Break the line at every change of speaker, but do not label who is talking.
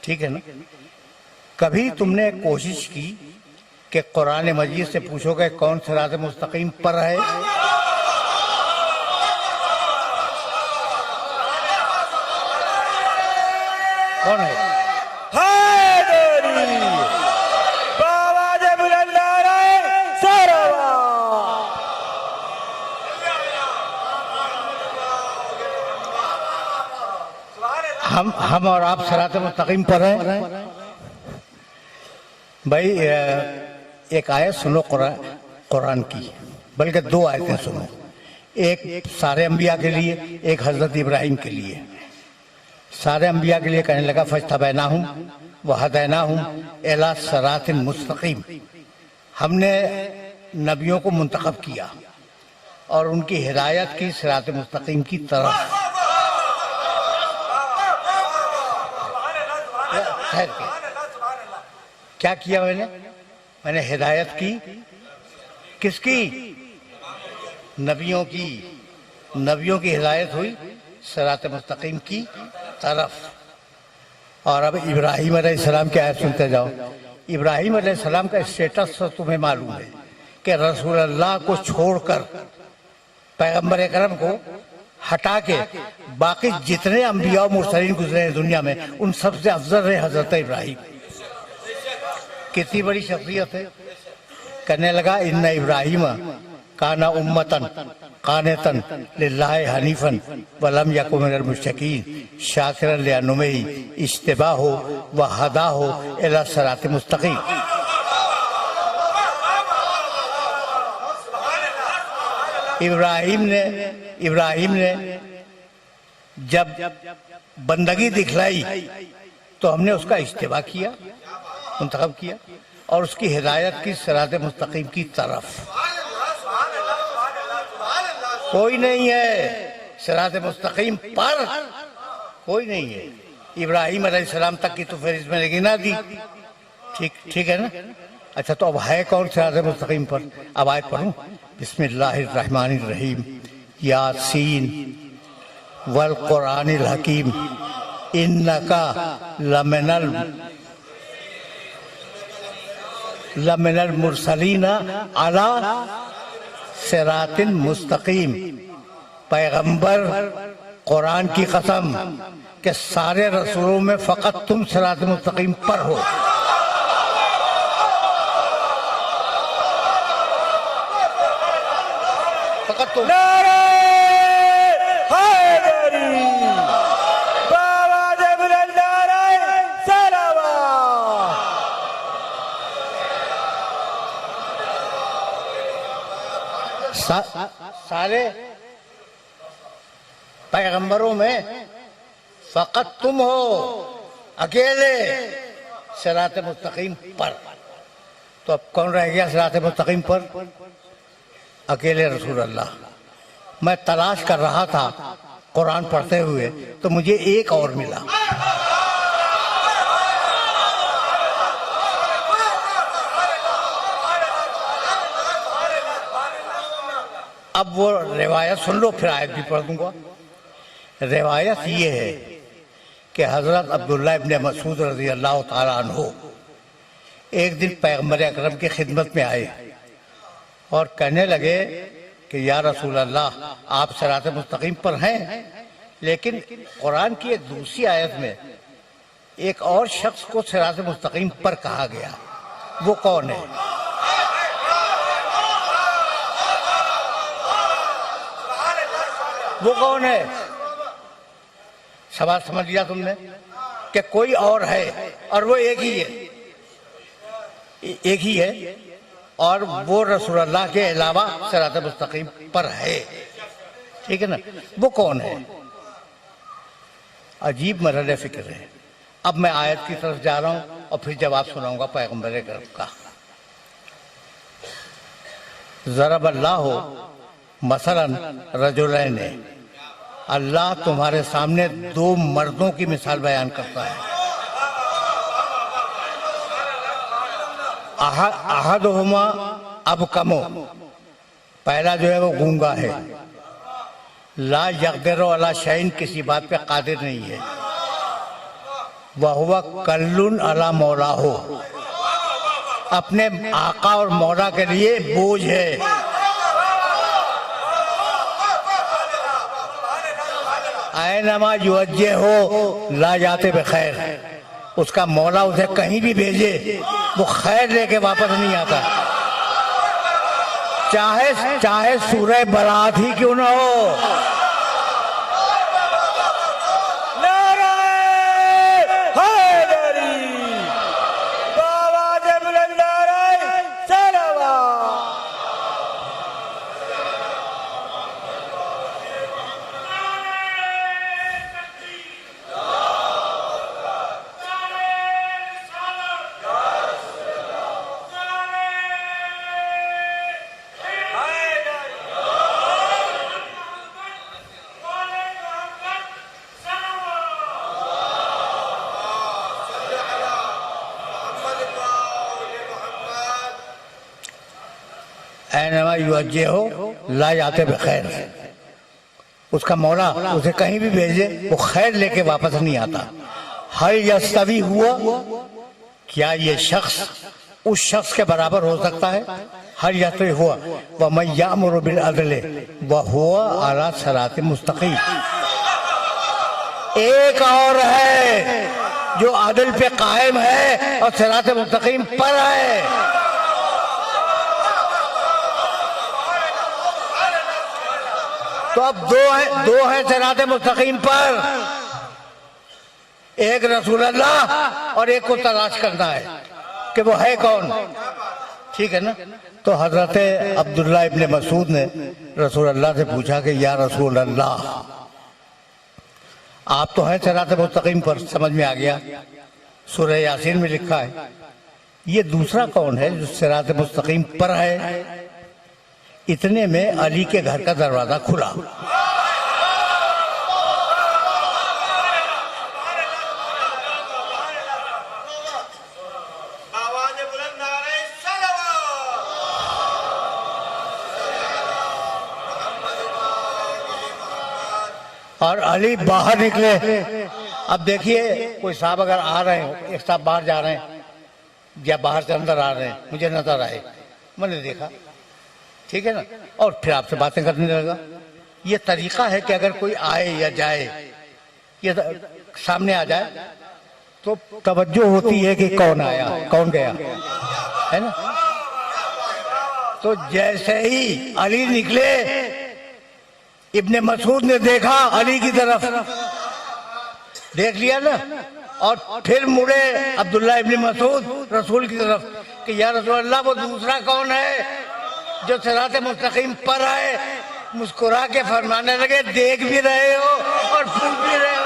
ٹھیک ہے نا؟ کبھی تم نے کوشش کی کہ قرآن مجید سے پوچھو کہ کون صراط مستقیم پر ہے؟ کون ہے؟ ہم اور آپ صراط مستقیم پر ہیں بھائی. ایک آیت سنو قرآن کی، بلکہ دو آیتیں سنو، ایک سارے انبیاء کے لیے، ایک حضرت ابراہیم کے لیے. سارے انبیاء کے لیے کہنے لگا فاجتبیناہم وہدیناہم الی صراط مستقیم. ہم نے نبیوں کو منتخب کیا اور ان کی ہدایت کی صراط مستقیم کی طرف. کیا کیا میں نے ہدایت کی. کس کی؟ نبیوں کی. نبیوں کی ہدایت ہوئی صراط مستقیم کی طرف. اور اب ابراہیم علیہ السلام کی آیت سنتے جاؤ. ابراہیم علیہ السلام کا اسٹیٹس تمہیں معلوم ہے کہ رسول اللہ کو چھوڑ کر، پیغمبر اکرم کو ہٹا کے باقی جتنے انبیاء و مرسلین گزرے ہیں دنیا میں، ان سب سے افضل ہے حضرت ابراہیم. کتنی بڑی شخصیت ہے. کہنے لگا ان ابراہیم کان امتن قانتن للہ حنیفا ولم یک من المشرکین شاکرا لانعمہ اجتباہ وہداہ الی صراط مستقیم. ابراہیم نے جب بندگی دکھلائی تو ہم نے اس کا اجتباء کیا، منتخب کیا، اور اس کی ہدایت کی صراط مستقیم کی طرف. کوئی نہیں ہے صراط مستقیم پر، کوئی نہیں ہے. ابراہیم علیہ السلام تک کی تو فہرست میں نے گنا دی. ٹھیک ہے نا؟ اچھا تو اب ہے کون صراط مستقیم پر؟ اب آیت پڑھوں. بسم اللہ الرحمن الرحیم. یاسین والقرآن الحکیم انکا لمن المرسلین علی صراط مستقیم. پیغمبر قرآن کی قسم کہ سارے رسولوں میں فقط تم صراط مستقیم پر ہو. فقط تم. سارے پیغمبروں میں فقط تم ہو اکیلے صراط مستقیم پر. تو اب کون رہ گیا صراط مستقیم پر؟ اکیلے رسول اللہ. میں تلاش کر رہا تھا قرآن پڑھتے ہوئے تو مجھے ایک اور ملا. اب وہ روایت سن لو، پھر آیت بھی پڑھ دوں گا. روایت یہ ہے کہ حضرت عبداللہ ابن مسعود رضی اللہ تعالیٰ عنہ ایک دن پیغمبر اکرم کی خدمت میں آئے اور کہنے لگے کہ یا رسول اللہ آپ صراط مستقیم پر ہیں، لیکن قرآن کی ایک دوسری آیت میں ایک اور شخص کو صراط مستقیم پر کہا گیا. وہ کون ہے؟ وہ کون ہے؟ سوال سمجھ لیا تم نے کہ کوئی اور ہے اور وہ ایک ہی ہے اور وہ رسول اللہ کے علاوہ صراط مستقیم پر ہے. ٹھیک ہے نا؟ وہ کون ہے؟ عجیب مرحلہ فکر ہے. اب میں آیت کی طرف جا رہا ہوں اور پھر جواب سناؤں گا پیغمبر اکرم کا. ضرب اللہ مثلا رجلین. اللہ تمہارے سامنے دو مردوں کی مثال بیان کرتا ہے. احدہما ابکمو، پہلا جو ہے وہ گونگا ہے. لا یقدر علی شیء، کسی بات پہ قادر نہیں ہے. وَهُوَ کَلٌّ عَلَى مَوْلَاهُ، اپنے آقا اور مولا کے لیے بوجھ ہے. اینما یوجہ ہو لا جاتے بخیر، اس کا مولا اسے کہیں بھی بھیجے وہ خیر لے کے واپس نہیں آتا، چاہے سورہ برات ہی کیوں نہ ہو. اینما یوجہ ہو لا جاتے بخیر، اس کا مولا اسے کہیں بھی بھیجے وہ خیر لے کے واپس نہیں آتا. ہل یستوی ہوا، کیا یہ شخص اس شخص کے برابر ہو سکتا ہے؟ ہل یستوی ہوا وَمَن یَأْمُرُ بِالْعَدْلِ وَهُوَ عَلَى صِرَاطٍ مُسْتَقِیمٍ. ایک اور ہے جو عدل پہ قائم ہے اور صراط مستقیم پر ہے. تو اب دو ہیں صراط مستقیم پر، ایک رسول اللہ اور ایک کو تلاش کرنا ہے کہ وہ ہے کون. ٹھیک ہے نا؟ تو حضرت عبداللہ ابن مسعود نے رسول اللہ سے پوچھا کہ یا رسول اللہ، آپ تو ہیں صراط مستقیم پر، سمجھ میں آ گیا، سورہ یاسین میں لکھا ہے، یہ دوسرا کون ہے جو صراط مستقیم پر ہے؟ اتنے میں علی کے گھر کا دروازہ کھلا. اور علی باہر نکلے. اب دیکھیے کوئی صاحب اگر آ رہے ہیں، ایک صاحب باہر جا رہے ہیں یا باہر سے اندر آ رہے ہیں، مجھے نظر آئے، میں نے دیکھا، ٹھیک ہے نا، اور پھر آپ سے باتیں کرنے لگا. یہ طریقہ ہے کہ اگر کوئی آئے یا جائے، یہ سامنے آ جائے تو توجہ ہوتی ہے کہ کون آیا کون گیا، ہے نا. تو جیسے ہی علی نکلے، ابن مسعود نے دیکھا علی کی طرف، دیکھ لیا نا، اور پھر مڑے عبداللہ ابن مسعود رسول کی طرف کہ یا رسول اللہ وہ دوسرا کون ہے جو صراط مستقیم پر ہے؟ مسکرا کے فرمانے لگے دیکھ بھی رہے ہو اور پوچھ بھی رہے ہو.